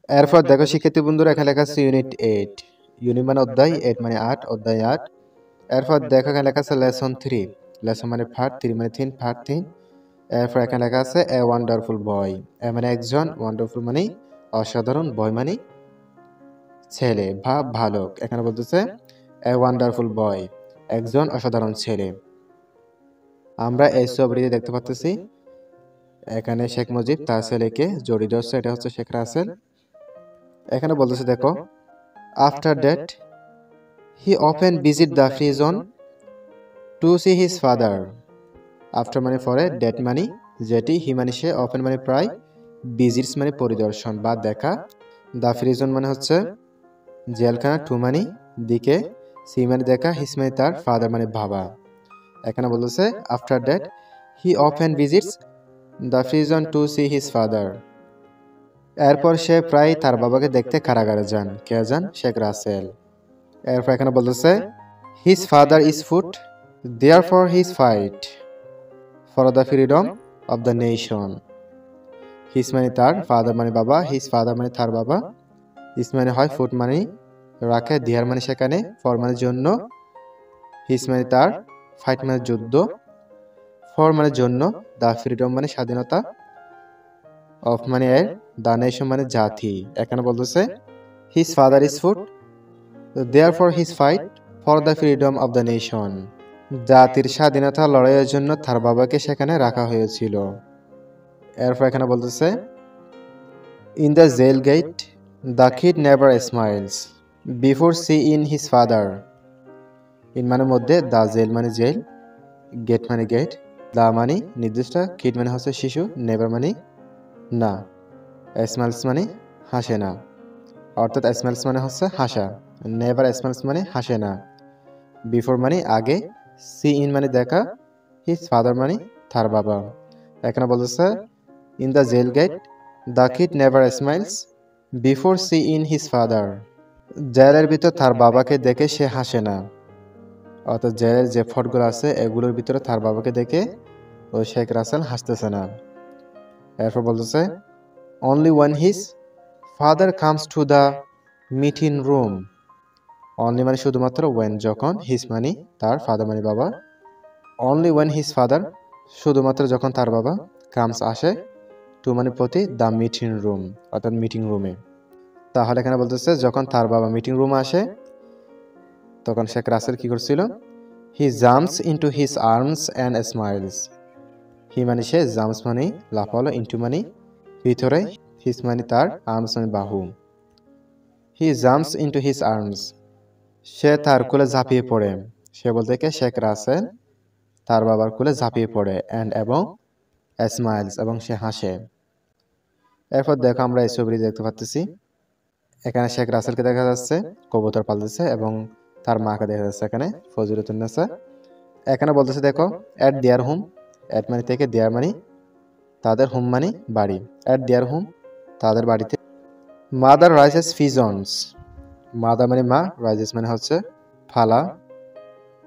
এরপর দেখো শিক্ষার্থী বন্ধুরা, এখানে লেখা আছে ইউনিট 8। ইউনিট মানে অধ্যায়, 8 মানে 8, অধ্যায় 8। এরপর দেখো এখানে লেখা আছে লেসন 3। লেসন মানে পার্ট, 3 মানে 3, পার্ট 3। এরপর এখানে লেখা আছে এ ওয়ান্ডারফুল বয়। এ মানে একজন, ওয়ান্ডারফুল মানে অসাধারণ, বয় মানে ছেলে বা বালক। এখানে বলতেছে এ ওয়ান্ডারফুল বয়, একজন অসাধারণ ছেলে। আমরা এই ছবিটিতে দেখতে পাচ্ছি এখানে শেখ মুজিব তার ছেলেকে জড়িয়ে ধরছে, এটা হচ্ছে শেখ রাসেল। এখানে বলতেছে দেখো, after that he often visit the prison to see his father. After মানে পরে, ডেট মানে যেটি, হি মানে সে, অফেন মানে প্রায়, ভিজিটস মানে পরিদর্শন বা দেখা, দ্য প্রিজন মানে হচ্ছে জেলখানা, টু মানে দিকে, সি মানে দেখা, হিজ মানে তার, ফাদার মানে বাবা। এখানে বলতেছে after that he often visits the prison to see his father. এরপর সে প্রায় তার বাবাকে দেখতে কারাগারে যান। কে যান? শেখ রাসেল। এরপর এখানে বলতেছে his father is foot, therefore his fight for the freedom of the nation. His মানে তার, ফাদার মানে বাবা, হিজ ফাদার মানে তার বাবা, ইস মানে হয়, ফুট মানে রাখে, দেয়ার মানে সেখানে, ফর মানে জন্য, হিজ মানে তার, ফাইট মানে যুদ্ধ, ফর মানে জন্য, দ্য ফ্রিডম মানে স্বাধীনতা, অফ মানে এর, দ্য নেশন মানে জাতি। এখানে বলতেছে his father is foot, therefore his fight for the freedom of the nation. জাতির স্বাধীনতা লড়াইয়ের জন্য তার বাবাকে সেখানে রাখা হয়েছিল। এরপর এখানে বলতেছে in the jail gate the kid never smiles before seeing his father. In মানে মধ্যে, দ্য জেল মানে জেল, গেট মানে গেট, দ্য মানে নির্দিষ্ট, কিড মানে হচ্ছে শিশু, নেভার মানে না, স্মাইলস মানে হাসে না, অর্থাৎ স্মাইলস মানে হচ্ছে হাসা, নেভার স্মাইলস মানে হাসে না, বিফোর মানে আগে, সি ইন মানে দেখা, হিজ ফাদার মানে তার বাবা। এখানে বলতেছে in the jail gate the kid never smiles before seeing his father. জেলের ভিতর তার বাবাকে দেখে সে হাসে না, অর্থাৎ জেলের যে ফটগুলো আছে এগুলোর ভিতরে তার বাবাকে দেখে ওই শেখ রাসেল হাসতেছে না। এরপর বলতেছে only one his father comes to the meeting room. Only মানে শুধুমাত্র, ওয়েন যখন, হিজ মানে তার, ফাদার মানে বাবা, অনলি ওয়েন হিজ ফাদার শুধুমাত্র যখন তার বাবা, কামস আসে, টু মানে প্রতি, দ্য মিটিং রুম অর্থাৎ মিটিং রুমে। তাহলে এখানে বলতেছে যখন তার বাবা মিটিং রুমে আসে তখন শেখ রাসেল কি করছিল? He jumps into his arms and smiles. He মানে সে, জাম্পস মানে লাফালো, ইনটু মানে ভিতরে, হিজ মানে তার, আর্মস মানে বাহু। হি জাম্পস ইনটু হিজ আর্মস, সে তার কোলে ঝাঁপিয়ে পড়ে। সে বলতে কে? শেখ রাসেল তার বাবার কোলে ঝাঁপিয়ে পড়ে, অ্যান্ড এবং স্মাইলস এবং সে হাসে। এরপর দেখো আমরা এই ছবিটি দেখতে পাচ্ছি, এখানে শেখ রাসেলকে দেখা যাচ্ছে কবুতর পালতেছে এবং তার মাকে দেখা যাচ্ছে এখানে ফজিলতুন্নেসা। এখানে বলতেছে দেখো এট দেয়ার হোম, এট মানে থেকে, দেয়ার মানে তাদের, হোম মানে বাড়ি, এট দেয়ার হোম তাদের বাড়িতে, মাদার রাইজেস পিজনস। মাদার মানে মা, রাইজেস মানে হচ্ছে ফালা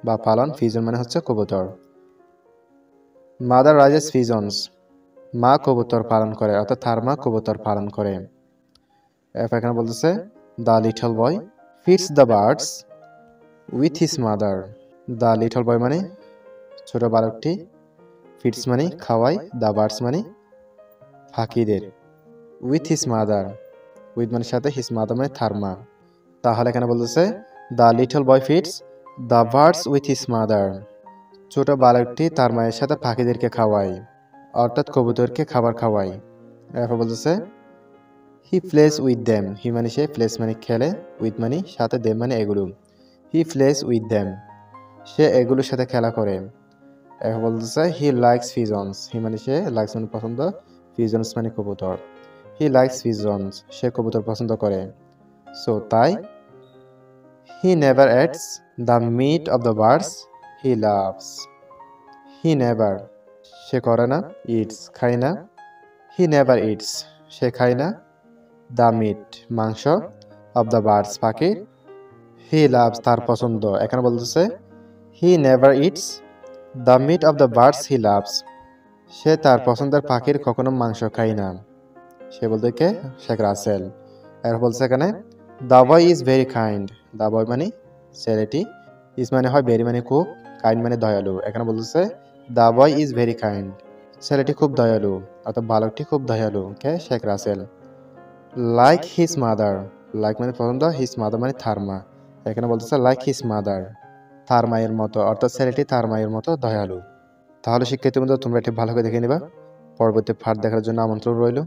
বা পালন, পিজন মানে হচ্ছে কবুতর। মাদার রাইজেস পিজনস, মা কবুতর পালন করে, অর্থাৎ তার মা কবুতর পালন করে। এরপর এখানে বলতেছে the little boy feeds the birds with his mother. The little boy মানে ছোট বালকটি, ফিডস মানে খাওয়ায়, দ্য বার্ডস মানে পাখিদের, উইথ হিজ মাদার, উইথ মানে সাথে, হিজ মাদার মানে তার মা। তাহলে এখানে বলতেছে the little boy feeds the birds with his mother. ছোট বালকটি তার মায়ের সাথে পাখিদেরকে খাওয়ায়, অর্থাৎ কবুতরকে খাবার খাওয়ায়। এরপর বলতেছে হি প্লেস উইথ দেম। হি মানে সে, প্লেস মানে খেলে, উইথ মানে সাথে, দেম মানে এগুলো। হি প্লেস উইথ দেম, সে এগুলোর সাথে খেলা করে। এরপর বলতেছে হি লাইকস পিজনস। হি মানে সে, লাইকস মানে পছন্দ, পিজনস মানে কবুতর। হি লাইকস পিজনস, সে কবুতর পছন্দ করে। সো তাই, he never eats the meat of the birds he loves. He never সে করে না, ইটস খায় না, হি নেভার ইটস সে খায় না, দ্য মিট মাংস, অফ দ্য বার্ডস পাখির, হি লাভস তার পছন্দ। এখানে বলতেছে he never eats the meat of the birds he loves, সে তার পছন্দের পাখির কখনো মাংস খায় না। সে বলতে কে? শেখ রাসেল। এর বলছে এখানে the boy is very kind. The boy মানে ছেলেটি, ইজ মানে হয় ভেরি মানে খুব, কাইন্ড মানে দয়ালু। এখানে বলতেছে the boy is very kind, ছেলেটি খুব দয়ালু অর্থাৎ বালকটি খুব দয়ালু। কে? Sheikh Russel. Like his mother, like মানে পছন্দ, হিজ মাদার মানে তার মা। এখানে বলতেছে লাইক হিজ মাদার, তার মায়ের মতো, অর্থাৎ ছেলেটি তার মায়ের মতো দয়ালু। তাহলে শিক্ষার্থী বন্ধু তোমরা এটি ভালো করে দেখে নিবা। পরবর্তী পাঠ দেখার জন্য আমন্ত্রণ রইল।